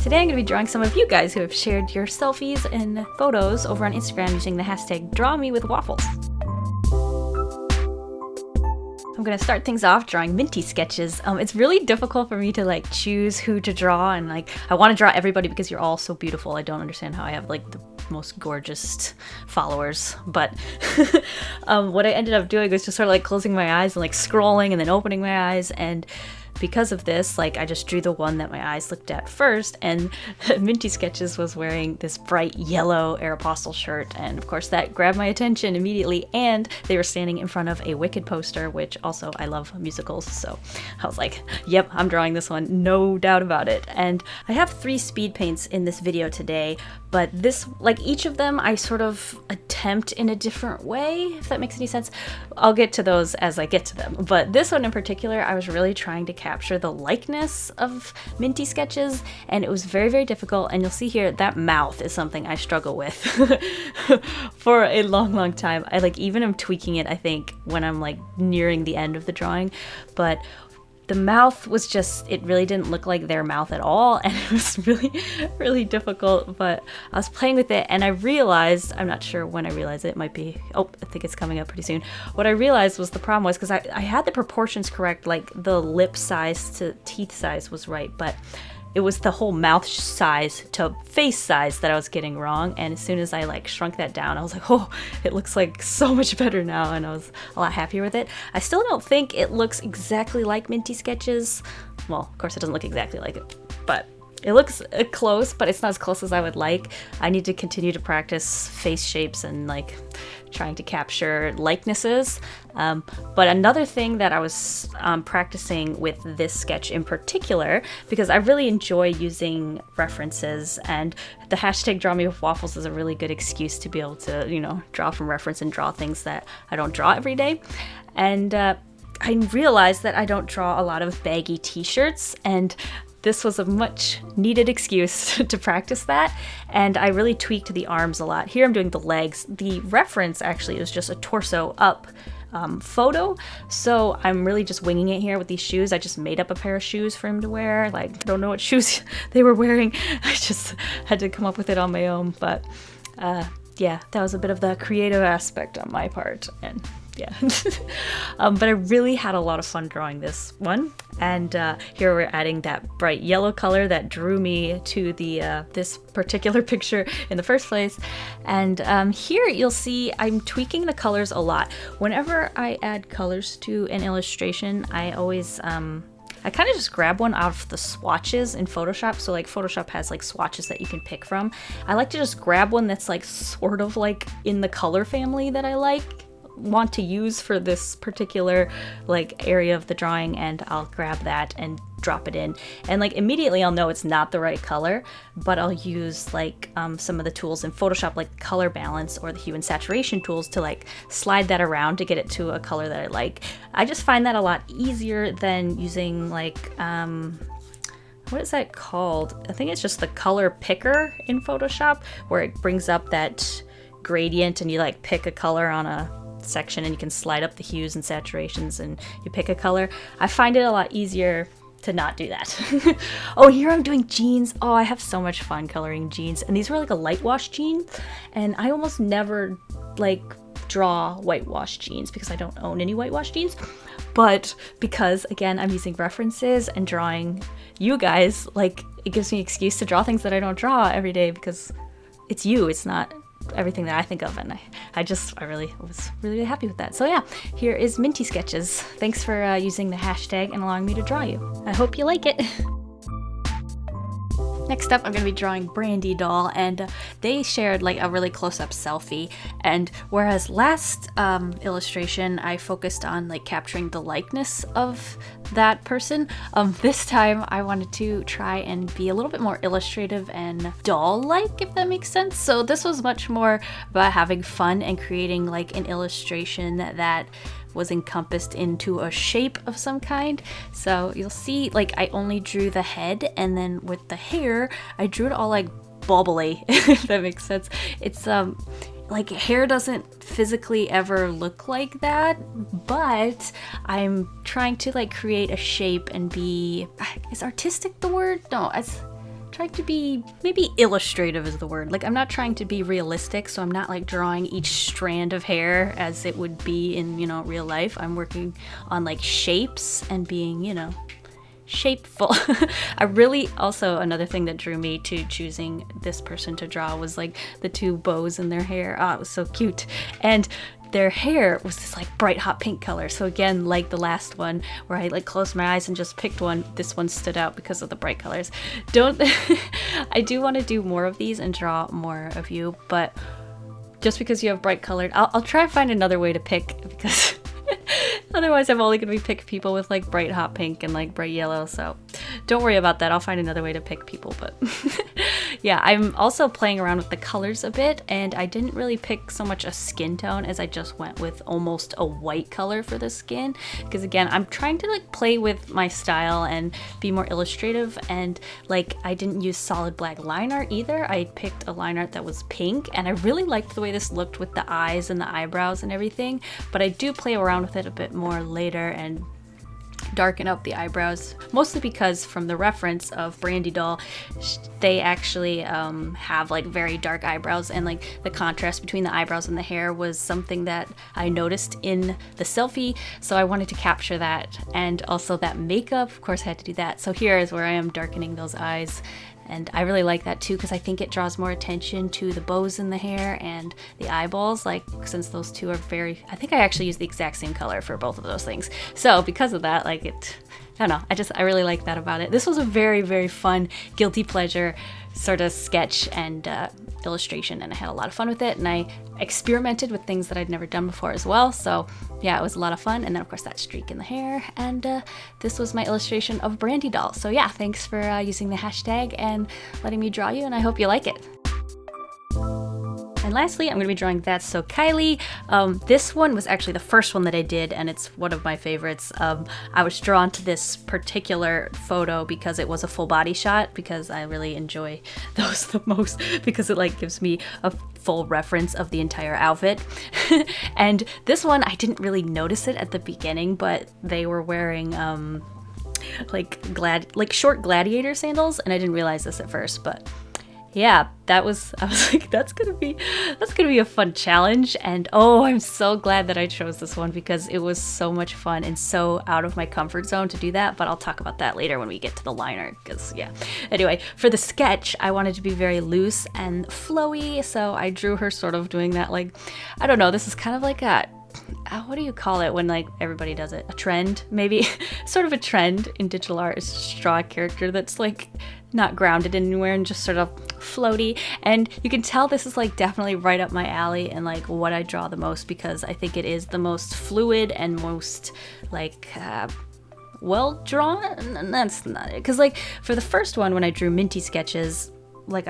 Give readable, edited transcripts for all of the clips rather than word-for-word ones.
Today I'm going to be drawing some of you guys who have shared your selfies and photos over on Instagram using the hashtag DrawMeWiffWaffles. I'm going to start things off drawing Minty Sketches. It's really difficult for me to choose who to draw, and I want to draw everybody because you're all so beautiful. I don't understand how I have the most gorgeous followers, but what I ended up doing was just sort of closing my eyes and scrolling and then opening my eyes, and because of this, I just drew the one that my eyes looked at first, and Minty Sketches was wearing this bright yellow Aeropostale shirt, and of course that grabbed my attention immediately, and they were standing in front of a Wicked poster, which also I love musicals, so I was like, yep, I'm drawing this one, no doubt about it. And I have 3 speed paints in this video today, but this, each of them I sort of attempt in a different way, if that makes any sense. I'll get to those as I get to them, but this one in particular, I was really trying to capture the likeness of Minty Sketches, and it was very, very difficult. And you'll see here that mouth is something I struggle with for a long, long time. I even am tweaking it, I think, when I'm nearing the end of the drawing, but the mouth was just, it really didn't look like their mouth at all, and it was really, really difficult, but I was playing with it, and I realized, I'm not sure when I realized it might be, oh, I think it's coming up pretty soon. What I realized was the problem was, because I had the proportions correct, the lip size to teeth size was right, but it was the whole mouth size to face size that I was getting wrong, and as soon as I shrunk that down, I was like, oh, it looks so much better now, and I was a lot happier with it. I still don't think it looks exactly like Minty Sketches. Well, of course it doesn't look exactly like it, but it looks close, but it's not as close as I would like. I need to continue to practice face shapes and trying to capture likenesses. But another thing that I was practicing with this sketch in particular, because I really enjoy using references, and the hashtag DrawMeWiffWaffles is a really good excuse to be able to, draw from reference and draw things that I don't draw every day. And I realized that I don't draw a lot of baggy t-shirts, and this was a much needed excuse to practice that, and I really tweaked the arms a lot. Here I'm doing the legs. The reference actually is just a torso up photo, so I'm really just winging it here with these shoes. I just made up a pair of shoes for him to wear. I don't know what shoes they were wearing. I just had to come up with it on my own, but yeah, that was a bit of the creative aspect on my part, and yeah. But I really had a lot of fun drawing this one, and here we're adding that bright yellow color that drew me to the this particular picture in the first place. And here you'll see I'm tweaking the colors a lot. Whenever I add colors to an illustration, I always I kind of just grab one out of the swatches in Photoshop. So Photoshop has swatches that you can pick from. I like to just grab one that's sort of in the color family that I want to use for this particular area of the drawing, and I'll grab that and drop it in, and immediately I'll know it's not the right color, but I'll use some of the tools in Photoshop, like color balance or the hue and saturation tools, to slide that around to get it to a color that I like. I just find that a lot easier than using what is that called? I think it's just the color picker in Photoshop, where it brings up that gradient and you pick a color on a section and you can slide up the hues and saturations and you pick a color. I find it a lot easier to not do that. Oh, here I'm doing jeans. Oh, I have so much fun coloring jeans, and these were a light wash jean, and I almost never draw whitewash jeans because I don't own any whitewash jeans, but because again I'm using references and drawing you guys, it gives me an excuse to draw things that I don't draw every day, because it's you, it's not everything that I think of, and I really was really happy with that. So yeah, here is Minty Sketches. Thanks for using the hashtag and allowing me to draw you. I hope you like it. Next up, I'm going to be drawing Brandy Doll, and they shared a really close-up selfie, and whereas last illustration I focused on capturing the likeness of that person, this time I wanted to try and be a little bit more illustrative and doll-like, if that makes sense. So this was much more about having fun and creating an illustration that was encompassed into a shape of some kind. So you'll see I only drew the head, and then with the hair I drew it all bubbly, if that makes sense. It's hair doesn't physically ever look like that, but I'm trying to create a shape and be, is artistic the word? No, trying to be, maybe illustrative is the word. Like I'm not trying to be realistic, so I'm not like drawing each strand of hair as it would be in, you know, real life. I'm working on like shapes and being, you know, shapeful. I really, also another thing that drew me to choosing this person to draw was like the two bows in their hair. Oh, it was so cute. And their hair was this like bright hot pink color. So again, like the last one where I like closed my eyes and just picked one, this one stood out because of the bright colors. I do want to do more of these and draw more of you, but just because you have bright colored, I'll try and find another way to pick, because otherwise I'm only gonna be picking people with like bright hot pink and like bright yellow, so don't worry about that. I'll find another way to pick people, but yeah, I'm also playing around with the colors a bit, and I didn't really pick so much a skin tone as I just went with almost a white color for the skin, because again, I'm trying to like play with my style and be more illustrative, and like I didn't use solid black line art either. I picked a line art that was pink, and I really liked the way this looked with the eyes and the eyebrows and everything, but I do play around with it a bit more later and darken up the eyebrows, mostly because from the reference of Brandy Doll, they actually have like very dark eyebrows, and like the contrast between the eyebrows and the hair was something that I noticed in the selfie, so I wanted to capture that. And also that makeup, of course I had to do that, so here is where I am darkening those eyes. And I really like that too, because I think it draws more attention to the bows in the hair and the eyeballs, like since those two are very, I think I actually used the exact same color for both of those things. So because of that, like it, I don't know, I really like that about it. This was a very, very fun, guilty pleasure sort of sketch and illustration, and I had a lot of fun with it, and I experimented with things that I'd never done before as well, so yeah, it was a lot of fun. And then of course that streak in the hair, and this was my illustration of Brandy Dolls. So yeah, thanks for using the hashtag and letting me draw you, and I hope you like it. And lastly, I'm going to be drawing That's So Kylie. This one was actually the first one that I did, and it's one of my favorites. I was drawn to this particular photo because it was a full body shot, because I really enjoy those the most, because it like gives me a full reference of the entire outfit. And this one, I didn't really notice it at the beginning, but they were wearing like short gladiator sandals, and I didn't realize this at first, but yeah, I was like, that's gonna be a fun challenge. And oh, I'm so glad that I chose this one, because it was so much fun and so out of my comfort zone to do that, but I'll talk about that later when we get to the line art, because yeah. Anyway, for the sketch, I wanted to be very loose and flowy, so I drew her sort of doing that, like, I don't know, this is kind of like a, what do you call it when like everybody does it? A trend, maybe? Sort of a trend in digital art is to draw a character that's like not grounded anywhere and just sort of floaty. And you can tell this is like definitely right up my alley and like what I draw the most, because I think it is the most fluid and most like well drawn. And that's not it, because like for the first one when I drew Minty Sketches, like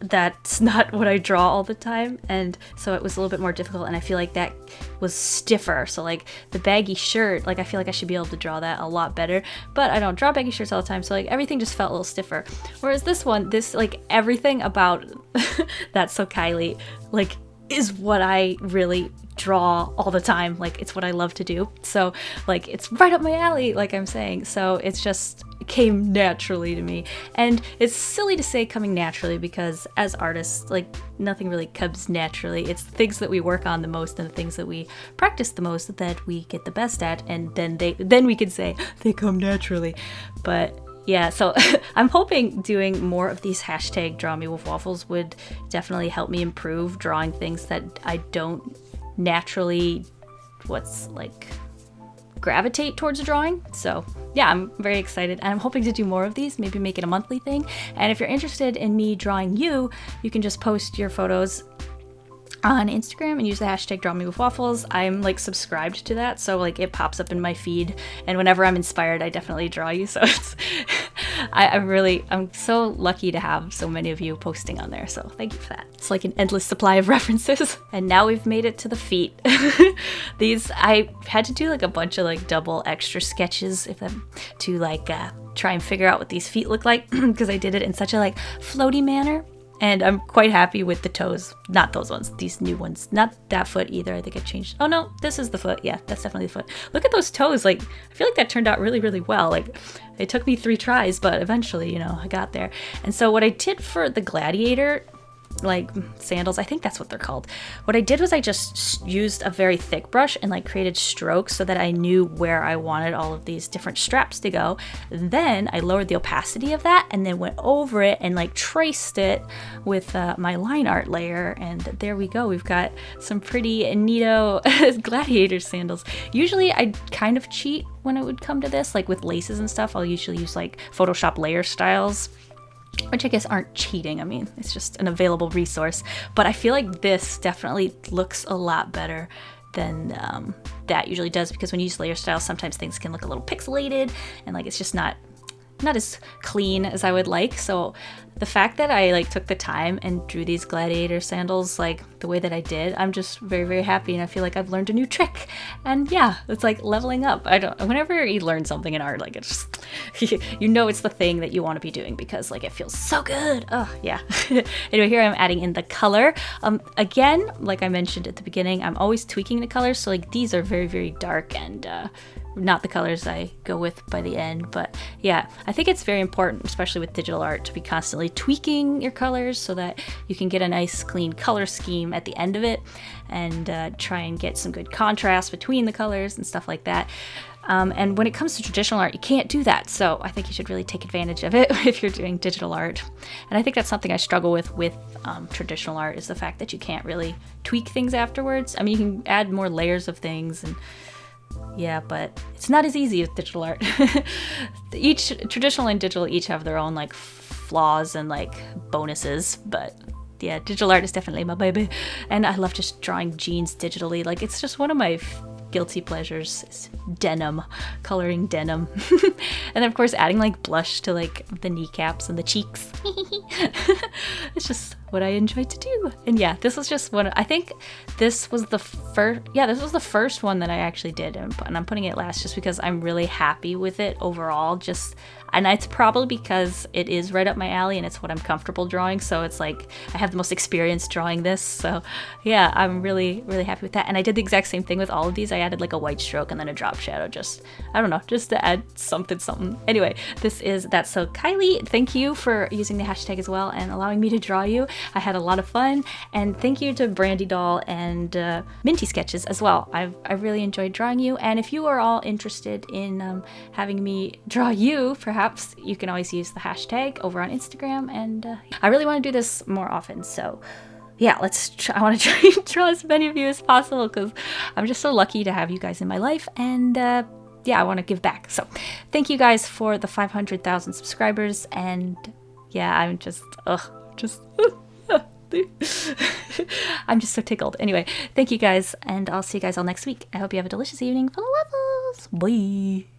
that's not what I draw all the time, and so it was a little bit more difficult, and I feel like that was stiffer. So like the baggy shirt, like I feel like I should be able to draw that a lot better, but I don't draw baggy shirts all the time, so like everything just felt a little stiffer. Whereas this one, this like everything about That's So Kylie like is what I really draw all the time. Like it's what I love to do, so like it's right up my alley, like I'm saying, so it's just came naturally to me. And it's silly to say coming naturally, because as artists, like nothing really comes naturally. It's the things that we work on the most and the things that we practice the most that we get the best at, and then we can say they come naturally. But yeah, so I'm hoping doing more of these hashtag DrawingWiffWaffles would definitely help me improve drawing things that I don't naturally gravitate towards drawing. So yeah, I'm very excited, and I'm hoping to do more of these, maybe make it a monthly thing. And if you're interested in me drawing you can just post your photos on Instagram and use the hashtag DrawingWiffWaffles. I'm like subscribed to that, so like it pops up in my feed, and whenever I'm inspired I definitely draw you. So it's I'm so lucky to have so many of you posting on there, so thank you for that. It's like an endless supply of references. And now we've made it to the feet. These, I had to do like a bunch of like double extra sketches to like try and figure out what these feet look like, because I did it in such a like floaty manner. And I'm quite happy with the toes. Not those ones, these new ones. Not that foot either. I think I changed. Oh no, this is the foot. Yeah, that's definitely the foot. Look at those toes. Like, I feel like that turned out really, really well. Like, it took me 3 tries, but eventually, you know, I got there. And so what I did for the gladiator, like sandals, I think that's what they're called. What I did was I just used a very thick brush and like created strokes so that I knew where I wanted all of these different straps to go. Then I lowered the opacity of that and then went over it and like traced it with my line art layer, and there we go. We've got some pretty neato gladiator sandals. Usually I kind of cheat when it would come to this, like with laces and stuff. I'll usually use like Photoshop layer styles, which I guess aren't cheating. I mean, it's just an available resource. But I feel like this definitely looks a lot better than that usually does, because when you use layer styles, sometimes things can look a little pixelated and like it's just not as clean as I would like. So the fact that I like took the time and drew these gladiator sandals like the way that I did, I'm just very, very happy, and I feel like I've learned a new trick. And yeah, it's like leveling up. Whenever you learn something in art, like it's just, you know, it's the thing that you want to be doing because like it feels so good. Oh yeah. Anyway, here I'm adding in the color. Again, like I mentioned at the beginning, I'm always tweaking the colors. So like these are very, very dark and not the colors I go with by the end. But yeah, I think it's very important, especially with digital art, to be constantly tweaking your colors so that you can get a nice clean color scheme at the end of it, and try and get some good contrast between the colors and stuff like that. And when it comes to traditional art, you can't do that. So I think you should really take advantage of it if you're doing digital art. And I think that's something I struggle with traditional art, is the fact that you can't really tweak things afterwards. I mean, you can add more layers of things, and yeah, but it's not as easy with digital art. Each traditional and digital each have their own like flaws and like bonuses, but yeah, digital art is definitely my baby. And I love just drawing jeans digitally. Like, it's just one of my guilty pleasures is denim, coloring denim. And of course adding like blush to like the kneecaps and the cheeks. It's just what I enjoy to do. And yeah, this was just one, I think this was the first one that I actually did, and I'm putting it last just because I'm really happy with it overall. And it's probably because it is right up my alley and it's what I'm comfortable drawing. So it's like I have the most experience drawing this. So yeah, I'm really, really happy with that. And I did the exact same thing with all of these. I added like a white stroke and then a drop shadow, I don't know, just to add something. Anyway, this is That's So Kylie. Thank you for using the hashtag as well and allowing me to draw you. I had a lot of fun. And thank you to Brandy Doll and Minty Sketches as well. I really enjoyed drawing you. And if you are all interested in having me draw you, perhaps you can always use the hashtag over on Instagram. And I really want to do this more often. So yeah, I want to try and draw as many of you as possible because I'm just so lucky to have you guys in my life. And yeah, I want to give back. So thank you guys for the 500,000 subscribers. And yeah, I'm just I'm just so tickled. Anyway, thank you guys, and I'll see you guys all next week. I hope you have a delicious evening full of waffles. Bye.